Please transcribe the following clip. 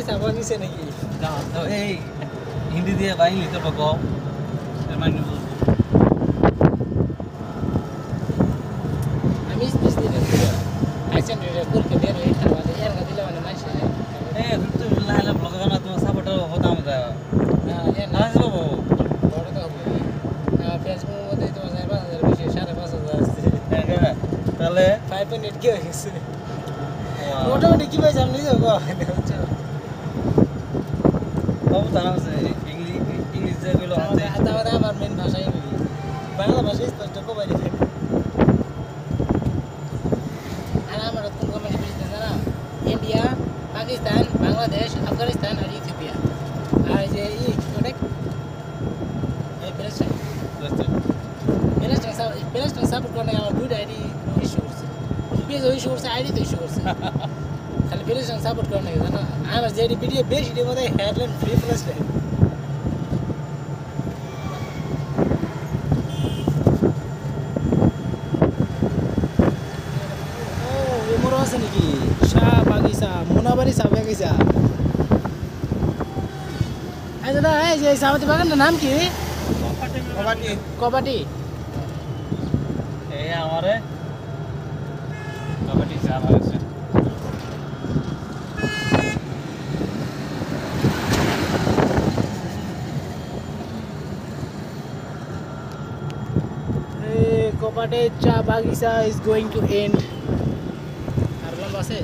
মোনাবারি সাবা নিছে নাকি এই হিন্দি দিয়ে বা ইংলিশে বকো এর মানে বুঝবো আমি স্পিচ দিলে আইসেন রে করকে বের হই খাওয়া দে এর দিলে মানে মাইছে তুই লাইলা ব্লগ গানা তোমার সাপোর্টার হতাম দা এ না যাবো বড় তো হবে ফেসবুক মধ্যে তোমার 5,000 বেশি 5,500 আসছে তাহলে 5.8 কি হয়ে গেছে মোটামুটি কি ভাই সামনে যাবো বাবু জানা আছে ইংলিশ যে কইলো আছে তাহলে আমার মেন ভাষাই বাংলা ভাষাই স্পষ্ট কবাই থাকে আর আমার কোন কমেন্ট বুঝতে জানা ইন্ডিয়া পাকিস্তান বাংলাদেশ আফগানিস্তান আর ইথিওপিয়া আর যে অনেক এই প্যালেস্টাইন সাপোর্ট করতে আমার দুইটা আইডি ইস্যু করছে পেজ ইস্যু করছে আইডি তো ইস্যু করছে খালি প্যালেস্টাইন সাপোর্ট করতে জানা আমার যে ভিডিও বেশি এর মধ্যে হেডলাইন ফ্রি প্যালেস্টাইন আছে নাকি শাহ বাগিচা মোনাবাড়ি চা বাগিচা এই দাদা এই যে চাপাতি বাগানটার নাম কি কবাটি এই আমারে কবাটি চা বাগাইছে Kopate Cha Bagisa is going to end. Arlam base.